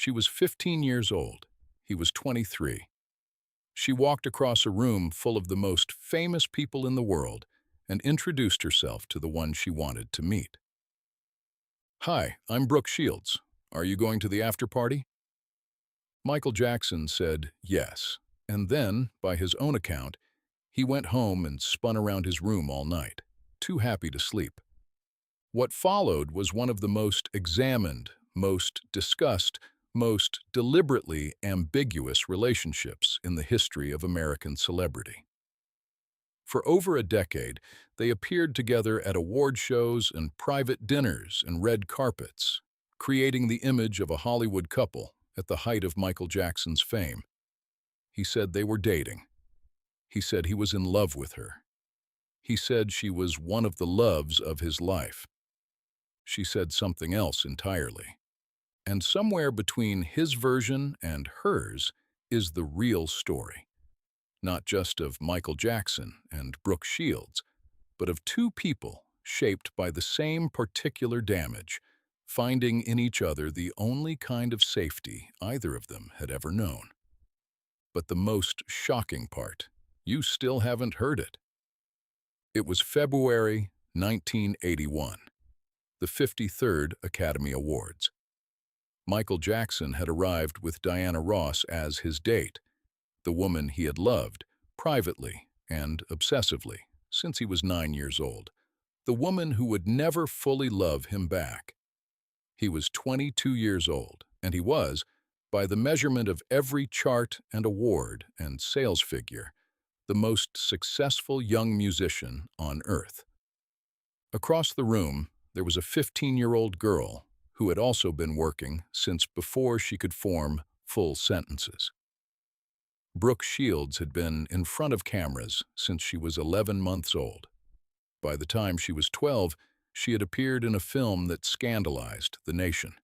She was 15 years old. He was 23. She walked across a room full of the most famous people in the world and introduced herself to the one she wanted to meet. "Hi, I'm Brooke Shields. Are you going to the after party?" Michael Jackson said yes, and then, by his own account, he went home and spun around his room all night, too happy to sleep. What followed was one of the most examined, most discussed, most deliberately ambiguous relationships in the history of American celebrity. For over a decade, they appeared together at award shows and private dinners and red carpets, creating the image of a Hollywood couple at the height of Michael Jackson's fame. He said they were dating. He said he was in love with her. He said she was one of the loves of his life. She said something else entirely. And somewhere between his version and hers is the real story, not just of Michael Jackson and Brooke Shields, but of two people shaped by the same particular damage, finding in each other the only kind of safety either of them had ever known. But the most shocking part, you still haven't heard it. It was February 1981, the 53rd Academy Awards. Michael Jackson had arrived with Diana Ross as his date, the woman he had loved, privately and obsessively, since he was 9 years old, the woman who would never fully love him back. He was 22 years old, and he was, by the measurement of every chart and award and sales figure, the most successful young musician on earth. Across the room, there was a 15-year-old girl who had also been working since before she could form full sentences. Brooke Shields had been in front of cameras since she was 11 months old. By the time she was 12, she had appeared in a film that scandalized the nation.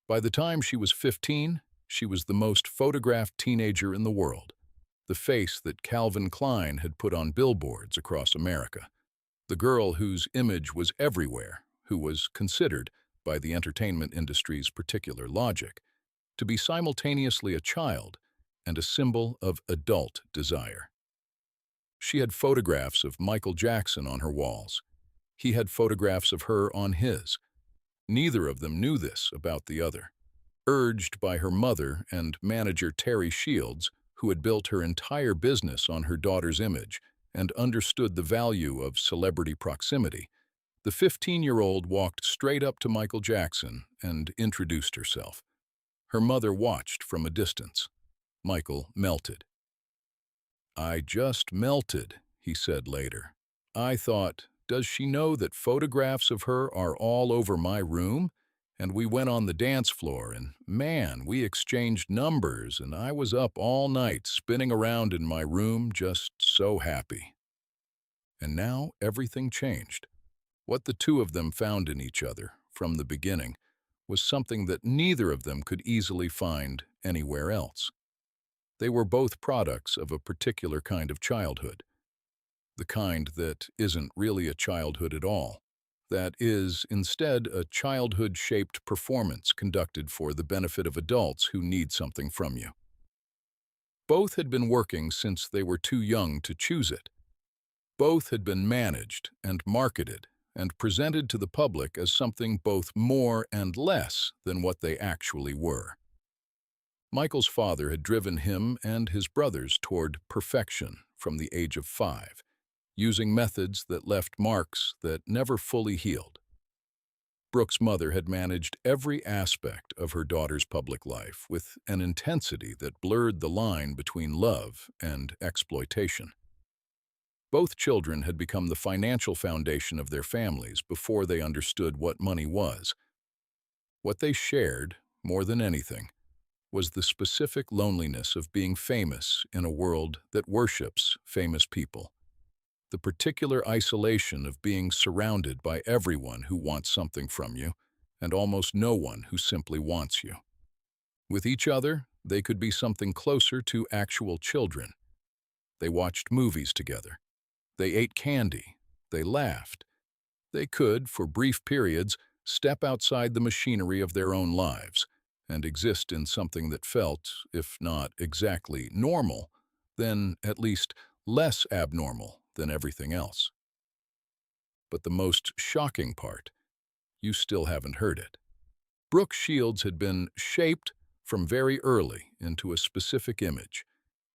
By the time she was 15, she was the most photographed teenager in the world, the face that Calvin Klein had put on billboards across America, the girl whose image was everywhere, who was considered, by the entertainment industry's particular logic, to be simultaneously a child and a symbol of adult desire. She had photographs of Michael Jackson on her walls. He had photographs of her on his. Neither of them knew this about the other. Urged by her mother and manager Terry Shields, who had built her entire business on her daughter's image and understood the value of celebrity proximity, the 15-year-old walked straight up to Michael Jackson and introduced herself. Her mother watched from a distance. Michael melted. "I just melted," he said later. "I thought, does she know that photographs of her are all over my room? And we went on the dance floor, and man, we exchanged numbers, and I was up all night spinning around in my room just so happy." And now everything changed. What the two of them found in each other, from the beginning, was something that neither of them could easily find anywhere else. They were both products of a particular kind of childhood. The kind that isn't really a childhood at all. That is, instead, a childhood-shaped performance conducted for the benefit of adults who need something from you. Both had been working since they were too young to choose it. Both had been managed and marketed and presented to the public as something both more and less than what they actually were. Michael's father had driven him and his brothers toward perfection from the age of 5, using methods that left marks that never fully healed. Brooke's mother had managed every aspect of her daughter's public life with an intensity that blurred the line between love and exploitation. Both children had become the financial foundation of their families before they understood what money was. What they shared, more than anything, was the specific loneliness of being famous in a world that worships famous people. The particular isolation of being surrounded by everyone who wants something from you, and almost no one who simply wants you. With each other, they could be something closer to actual children. They watched movies together. They ate candy. They laughed. They could, for brief periods, step outside the machinery of their own lives and exist in something that felt, if not exactly normal, then at least less abnormal than everything else. But the most shocking part, you still haven't heard it. Brooke Shields had been shaped from very early into a specific image: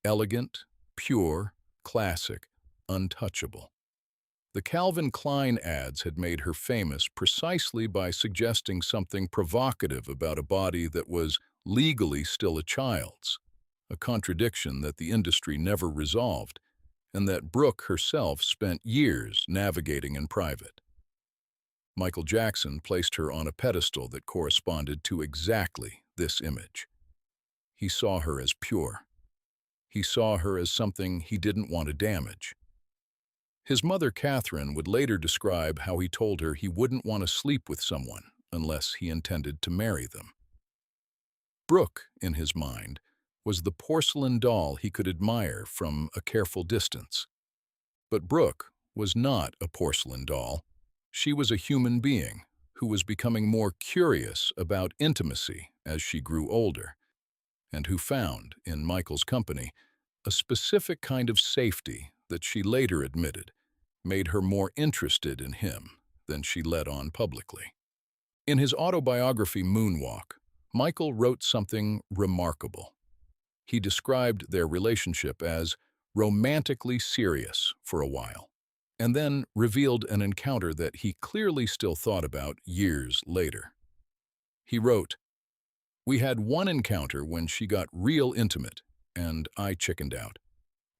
elegant, pure, classic, untouchable. The Calvin Klein ads had made her famous precisely by suggesting something provocative about a body that was legally still a child's, a contradiction that the industry never resolved and that Brooke herself spent years navigating in private. Michael Jackson placed her on a pedestal that corresponded to exactly this image. He saw her as pure. He saw her as something he didn't want to damage. His mother, Catherine, would later describe how he told her he wouldn't want to sleep with someone unless he intended to marry them. Brooke, in his mind, was the porcelain doll he could admire from a careful distance. But Brooke was not a porcelain doll. She was a human being who was becoming more curious about intimacy as she grew older, and who found, in Michael's company, a specific kind of safety that she later admitted made her more interested in him than she let on publicly. In his autobiography Moonwalk, Michael wrote something remarkable. He described their relationship as romantically serious for a while, and then revealed an encounter that he clearly still thought about years later. He wrote, "We had one encounter when she got real intimate, and I chickened out.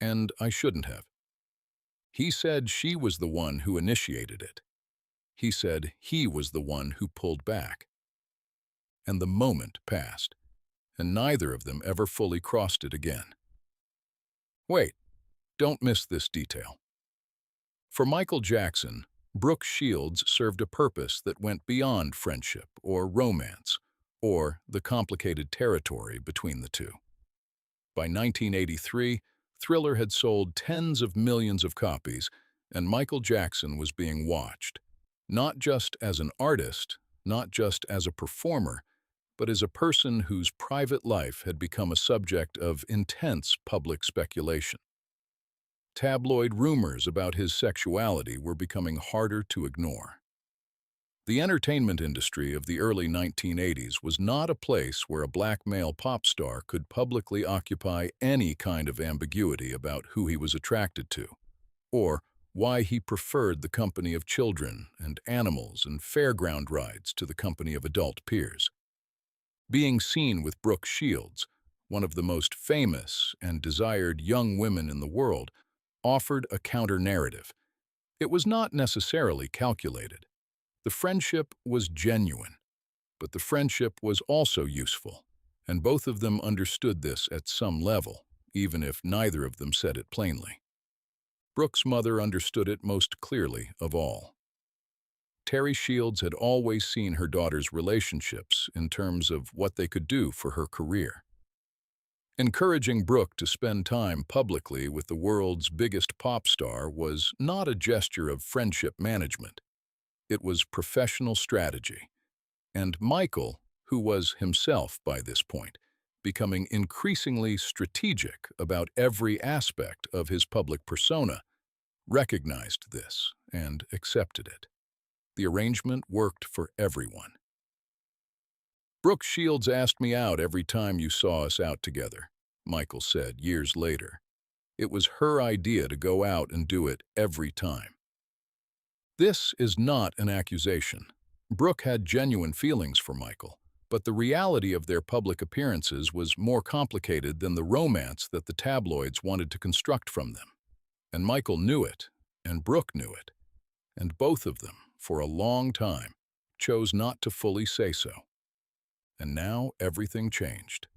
And I shouldn't have. He said she was the one who initiated it. He said he was the one who pulled back. And the moment passed, and neither of them ever fully crossed it again." Wait, don't miss this detail. For Michael Jackson, Brooke Shields served a purpose that went beyond friendship or romance, or the complicated territory between the two. By 1983, Thriller had sold tens of millions of copies, and Michael Jackson was being watched, not just as an artist, not just as a performer, but as a person whose private life had become a subject of intense public speculation. Tabloid rumors about his sexuality were becoming harder to ignore. The entertainment industry of the early 1980s was not a place where a black male pop star could publicly occupy any kind of ambiguity about who he was attracted to, or why he preferred the company of children and animals and fairground rides to the company of adult peers. Being seen with Brooke Shields, one of the most famous and desired young women in the world, offered a counter-narrative. It was not necessarily calculated. The friendship was genuine, but the friendship was also useful, and both of them understood this at some level, even if neither of them said it plainly. Brooke's mother understood it most clearly of all. Terry Shields had always seen her daughter's relationships in terms of what they could do for her career. Encouraging Brooke to spend time publicly with the world's biggest pop star was not a gesture of friendship management. It was professional strategy. And Michael, who was himself by this point, becoming increasingly strategic about every aspect of his public persona, recognized this and accepted it. The arrangement worked for everyone. "Brooke Shields asked me out every time you saw us out together," Michael said years later. "It was her idea to go out and do it every time." This is not an accusation. Brooke had genuine feelings for Michael, but the reality of their public appearances was more complicated than the romance that the tabloids wanted to construct from them. And Michael knew it, and Brooke knew it, and both of them, for a long time, chose not to fully say so. And now everything changed.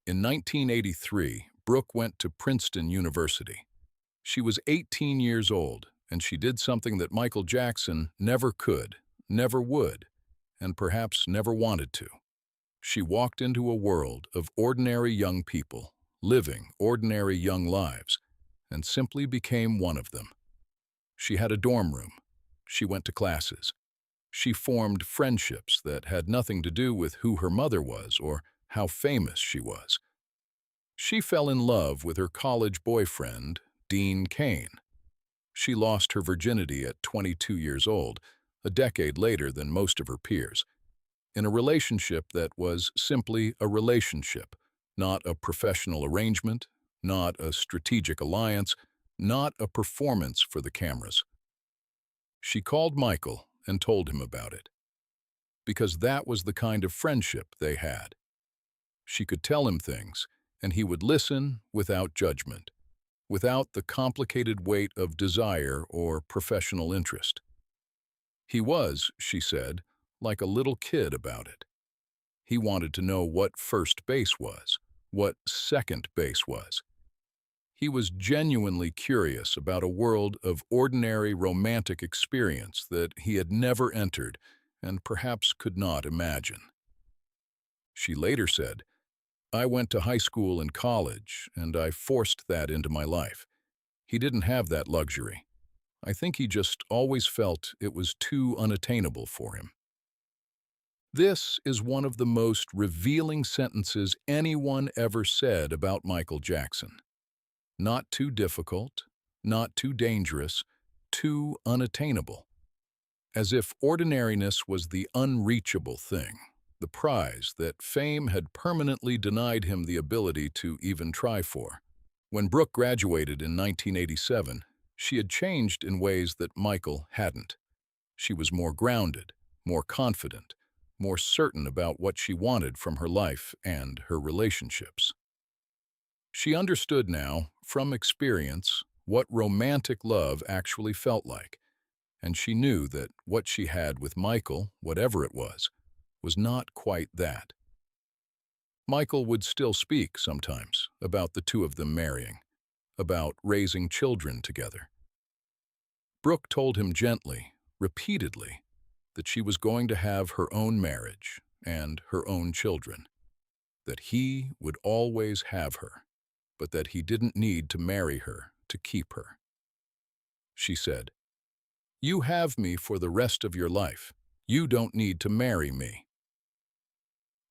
In 1983, Brooke went to Princeton University. She was 18 years old, and she did something that Michael Jackson never could, never would, and perhaps never wanted to. She walked into a world of ordinary young people, living ordinary young lives, and simply became one of them. She had a dorm room. She went to classes. She formed friendships that had nothing to do with who her mother was or how famous she was. She fell in love with her college boyfriend, Dean Cain. She lost her virginity at 22 years old, a decade later than most of her peers, in a relationship that was simply a relationship, not a professional arrangement, not a strategic alliance, not a performance for the cameras. She called Michael and told him about it, because that was the kind of friendship they had. She could tell him things, and he would listen without judgment, without the complicated weight of desire or professional interest. He was, she said, like a little kid about it. He wanted to know what first base was, what second base was. He was genuinely curious about a world of ordinary romantic experience that he had never entered and perhaps could not imagine. She later said, "I went to high school and college, and I forced that into my life. He didn't have that luxury. I think he just always felt it was too unattainable for him." This is one of the most revealing sentences anyone ever said about Michael Jackson. Not too difficult, not too dangerous, too unattainable. As if ordinariness was the unreachable thing, the prize that fame had permanently denied him the ability to even try for. When Brooke graduated in 1987, she had changed in ways that Michael hadn't. She was more grounded, more confident, more certain about what she wanted from her life and her relationships. She understood now, from experience, what romantic love actually felt like, and she knew that what she had with Michael, whatever it was not quite that. Michael would still speak sometimes about the two of them marrying, about raising children together. Brooke told him gently, repeatedly, that she was going to have her own marriage and her own children, that he would always have her, but that he didn't need to marry her to keep her. She said, "You have me for the rest of your life. You don't need to marry me."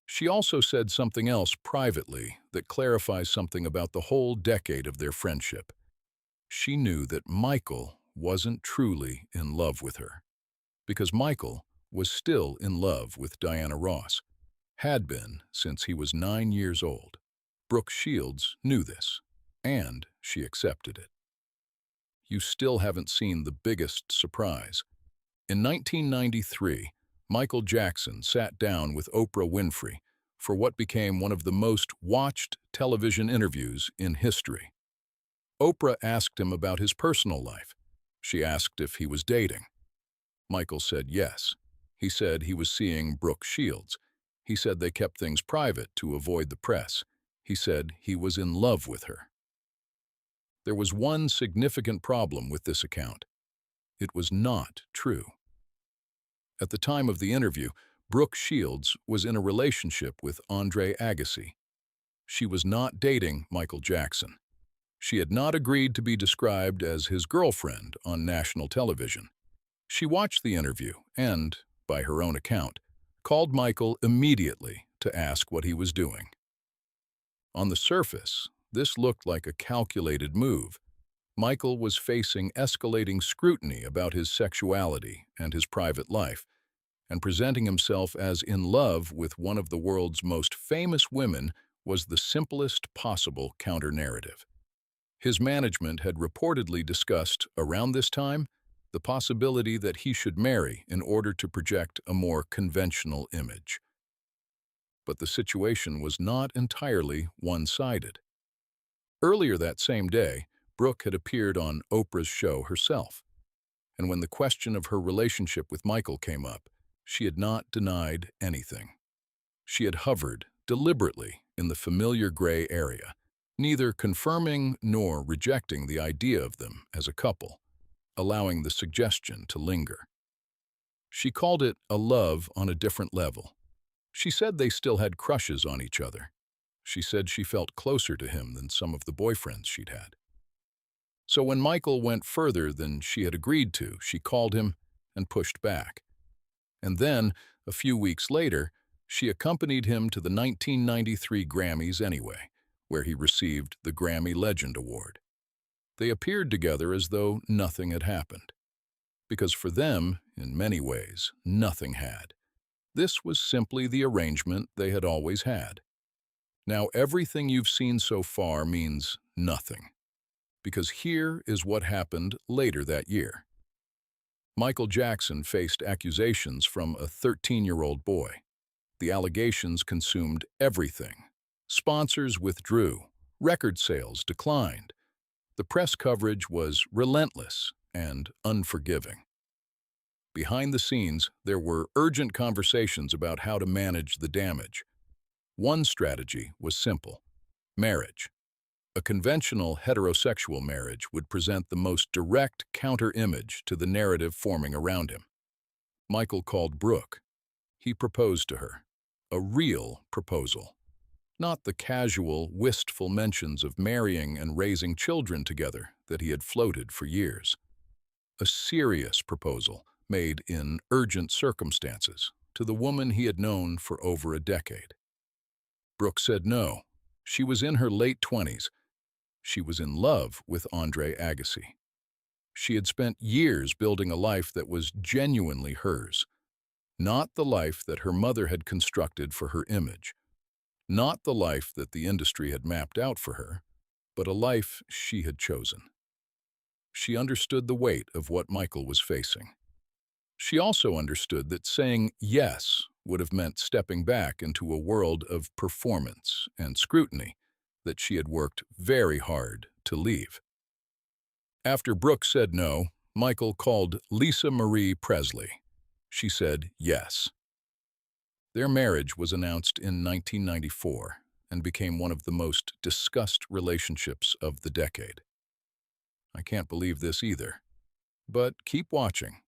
She also said something else privately that clarifies something about the whole decade of their friendship. She knew that Michael wasn't truly in love with her, because Michael was still in love with Diana Ross, had been since he was 9 years old. Brooke Shields knew this, and she accepted it. You still haven't seen the biggest surprise. In 1993, Michael Jackson sat down with Oprah Winfrey for what became one of the most watched television interviews in history. Oprah asked him about his personal life. She asked if he was dating. Michael said yes. He said he was seeing Brooke Shields. He said they kept things private to avoid the press. He said he was in love with her. There was one significant problem with this account. It was not true. At the time of the interview, Brooke Shields was in a relationship with Andre Agassi. She was not dating Michael Jackson. She had not agreed to be described as his girlfriend on national television. She watched the interview and, by her own account, called Michael immediately to ask what he was doing. On the surface, this looked like a calculated move. Michael was facing escalating scrutiny about his sexuality and his private life, and presenting himself as in love with one of the world's most famous women was the simplest possible counter-narrative. His management had reportedly discussed, around this time, the possibility that he should marry in order to project a more conventional image. But the situation was not entirely one-sided. Earlier that same day, Brooke had appeared on Oprah's show herself, and when the question of her relationship with Michael came up, she had not denied anything. She had hovered deliberately in the familiar gray area, neither confirming nor rejecting the idea of them as a couple, allowing the suggestion to linger. She called it a love on a different level. She said they still had crushes on each other. She said she felt closer to him than some of the boyfriends she'd had. So when Michael went further than she had agreed to, she called him and pushed back. And then, a few weeks later, she accompanied him to the 1993 Grammys anyway, where he received the Grammy Legend Award. They appeared together as though nothing had happened. Because for them, in many ways, nothing had. This was simply the arrangement they had always had. Now, everything you've seen so far means nothing. Because here is what happened later that year. Michael Jackson faced accusations from a 13-year-old boy. The allegations consumed everything. Sponsors withdrew. Record sales declined. The press coverage was relentless and unforgiving. Behind the scenes, there were urgent conversations about how to manage the damage. One strategy was simple: marriage. A conventional heterosexual marriage would present the most direct counter-image to the narrative forming around him. Michael called Brooke. He proposed to her. A real proposal. Not the casual, wistful mentions of marrying and raising children together that he had floated for years. A serious proposal made in urgent circumstances to the woman he had known for over a decade. Brooke said no. She was in her late 20s. She was in love with Andre Agassi. She had spent years building a life that was genuinely hers. Not the life that her mother had constructed for her image. Not the life that the industry had mapped out for her, but a life she had chosen. She understood the weight of what Michael was facing. She also understood that saying yes would have meant stepping back into a world of performance and scrutiny that she had worked very hard to leave. After Brooke said no, Michael called Lisa Marie Presley. She said yes. Their marriage was announced in 1994 and became one of the most discussed relationships of the decade. I can't believe this either. But keep watching.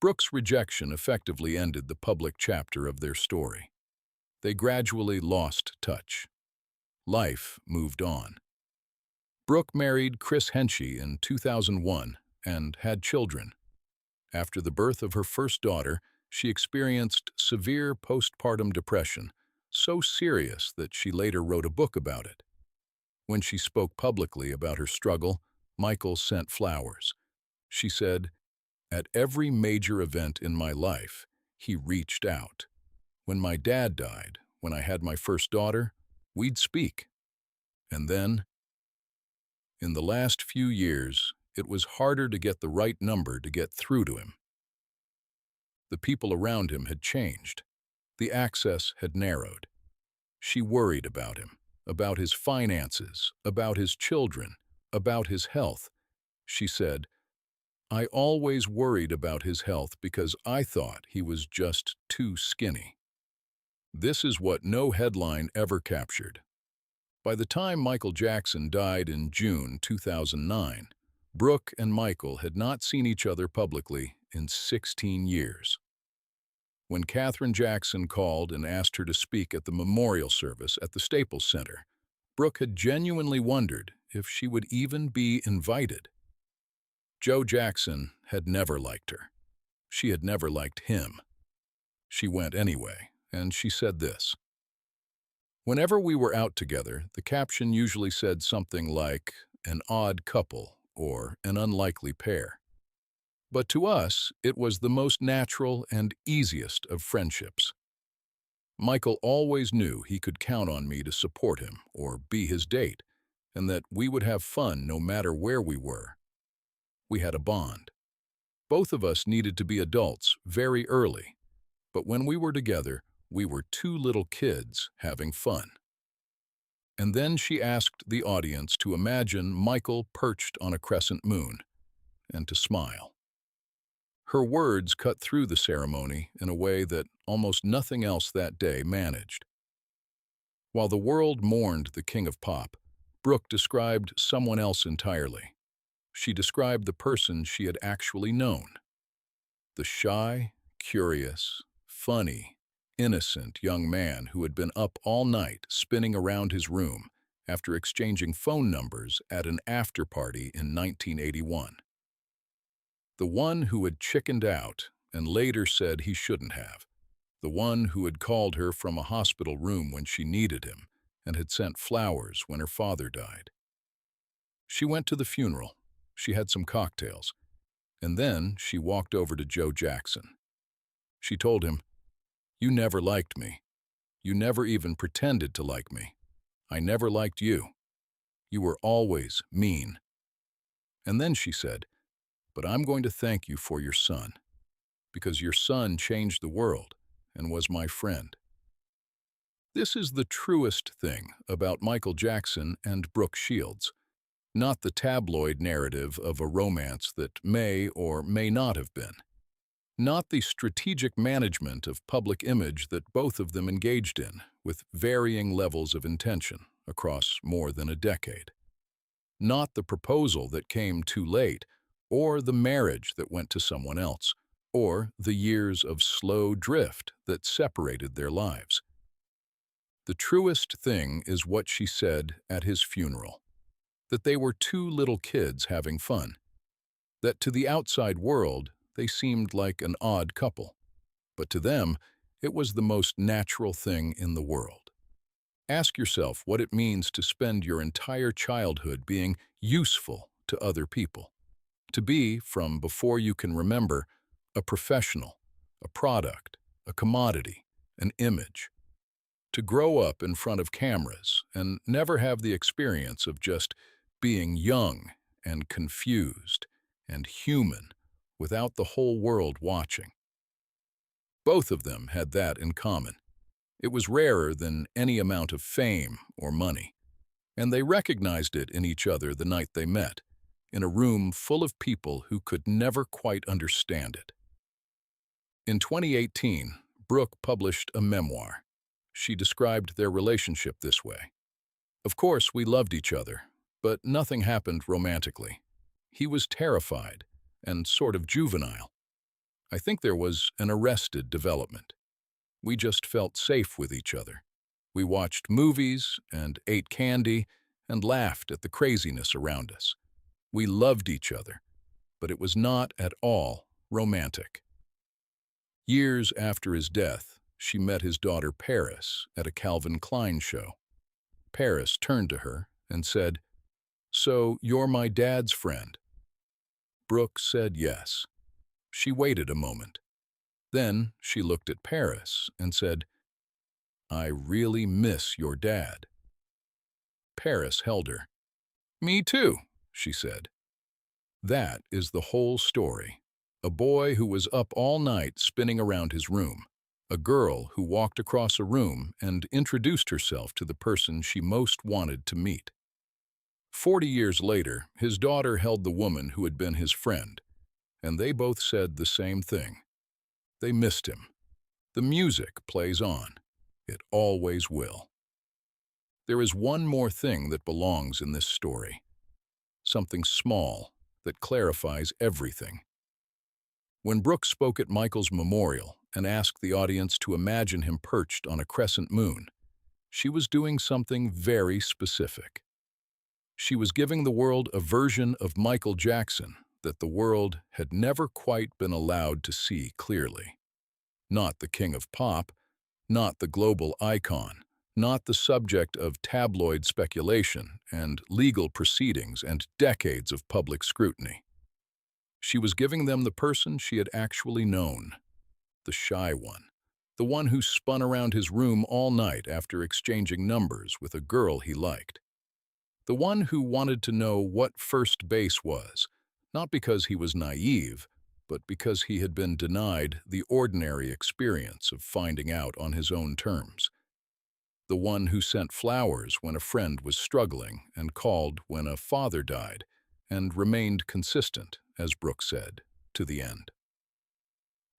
Brooke's rejection effectively ended the public chapter of their story. They gradually lost touch. Life moved on. Brooke married Chris Henshey in 2001 and had children. After the birth of her first daughter, she experienced severe postpartum depression, so serious that she later wrote a book about it. When she spoke publicly about her struggle, Michael sent flowers. She said, "At every major event in my life, he reached out. When my dad died, when I had my first daughter, we'd speak. And then, in the last few years, it was harder to get the right number to get through to him. The people around him had changed. The access had narrowed. She worried about him, about his finances, about his children, about his health. She said, I always worried about his health because I thought he was just too skinny." This is what no headline ever captured. By the time Michael Jackson died in June 2009, Brooke and Michael had not seen each other publicly in 16 years. When Katherine Jackson called and asked her to speak at the memorial service at the Staples Center, Brooke had genuinely wondered if she would even be invited. Joe Jackson had never liked her. She had never liked him. She went anyway, and she said this. Whenever we were out together, the caption usually said something like, "an odd couple" or "an unlikely pair." But to us, it was the most natural and easiest of friendships. Michael always knew he could count on me to support him or be his date, and that we would have fun no matter where we were. We had a bond. Both of us needed to be adults very early, but when we were together, we were two little kids having fun. And then she asked the audience to imagine Michael perched on a crescent moon and to smile. Her words cut through the ceremony in a way that almost nothing else that day managed. While the world mourned the king of pop, Brooke described someone else entirely. She described the person she had actually known. The shy, curious, funny, innocent young man who had been up all night spinning around his room after exchanging phone numbers at an after-party in 1981. The one who had chickened out and later said he shouldn't have. The one who had called her from a hospital room when she needed him and had sent flowers when her father died. She went to the funeral. She had some cocktails. And then she walked over to Joe Jackson. She told him, "You never liked me. You never even pretended to like me. I never liked you. You were always mean." And then she said, "But I'm going to thank you for your son, because your son changed the world and was my friend." This is the truest thing about Michael Jackson and Brooke Shields, not the tabloid narrative of a romance that may or may not have been, not the strategic management of public image that both of them engaged in with varying levels of intention across more than a decade, not the proposal that came too late, or the marriage that went to someone else, or the years of slow drift that separated their lives. The truest thing is what she said at his funeral, that they were two little kids having fun, that to the outside world they seemed like an odd couple, but to them it was the most natural thing in the world. Ask yourself what it means to spend your entire childhood being useful to other people, to be, from before you can remember, a professional, a product, a commodity, an image. To grow up in front of cameras and never have the experience of just being young and confused and human without the whole world watching. Both of them had that in common. It was rarer than any amount of fame or money, and they recognized it in each other the night they met, in a room full of people who could never quite understand it. In 2018, Brooke published a memoir. She described their relationship this way: "Of course, we loved each other, but nothing happened romantically. He was terrified and sort of juvenile. I think there was an arrested development. We just felt safe with each other. We watched movies and ate candy and laughed at the craziness around us. We loved each other, but it was not at all romantic." Years after his death, she met his daughter Paris at a Calvin Klein show. Paris turned to her and said, "So you're my dad's friend?" Brooke said yes. She waited a moment. Then she looked at Paris and said, "I really miss your dad." Paris held her. "Me too," she said. That is the whole story. A boy who was up all night spinning around his room. A girl who walked across a room and introduced herself to the person she most wanted to meet. 40 years later, his daughter held the woman who had been his friend, and they both said the same thing. They missed him. The music plays on. It always will. There is one more thing that belongs in this story. Something small that clarifies everything. When Brooke spoke at Michael's memorial and asked the audience to imagine him perched on a crescent moon, she was doing something very specific. She was giving the world a version of Michael Jackson that the world had never quite been allowed to see clearly. Not the king of pop, not the global icon, not the subject of tabloid speculation and legal proceedings and decades of public scrutiny. She was giving them the person she had actually known, the shy one who spun around his room all night after exchanging numbers with a girl he liked, the one who wanted to know what first base was, not because he was naive, but because he had been denied the ordinary experience of finding out on his own terms. The one who sent flowers when a friend was struggling and called when a father died, and remained consistent, as Brooke said, to the end.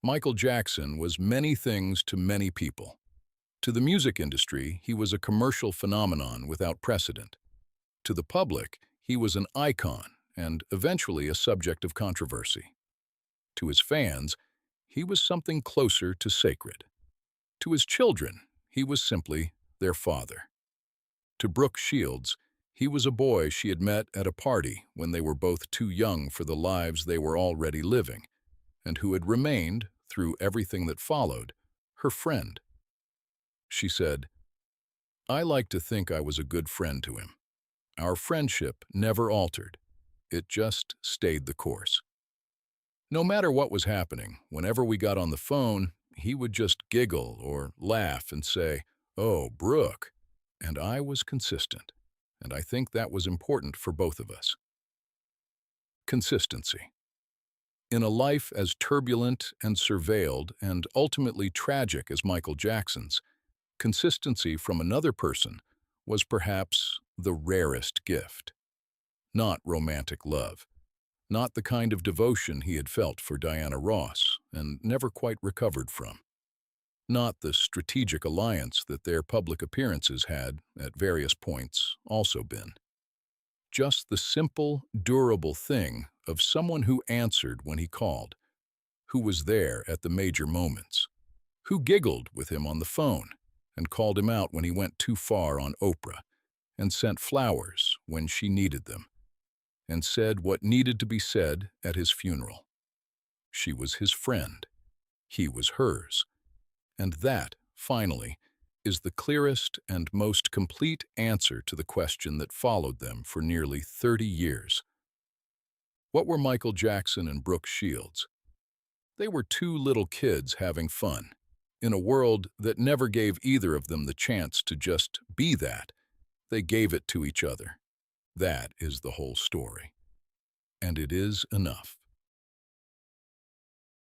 Michael Jackson was many things to many people. To the music industry, he was a commercial phenomenon without precedent. To the public, he was an icon and eventually a subject of controversy. To his fans, he was something closer to sacred. To his children, he was simply their father. To Brooke Shields, he was a boy she had met at a party when they were both too young for the lives they were already living, and who had remained through everything that followed, her friend. She said, "I like to think I was a good friend to him. Our friendship never altered. It just stayed the course. No matter what was happening, whenever we got on the phone, he would just giggle or laugh and say, 'Oh, Brooke.' And I was consistent, and I think that was important for both of us." Consistency. In a life as turbulent and surveilled and ultimately tragic as Michael Jackson's, consistency from another person was perhaps the rarest gift. Not romantic love, not the kind of devotion he had felt for Diana Ross and never quite recovered from. Not the strategic alliance that their public appearances had, at various points, also been. Just the simple, durable thing of someone who answered when he called, who was there at the major moments, who giggled with him on the phone and called him out when he went too far on Oprah, and sent flowers when she needed them, and said what needed to be said at his funeral. She was his friend. He was hers. And that, finally, is the clearest and most complete answer to the question that followed them for nearly 30 years. What were Michael Jackson and Brooke Shields? They were two little kids having fun, in a world that never gave either of them the chance to just be that. They gave it to each other. That is the whole story. And it is enough.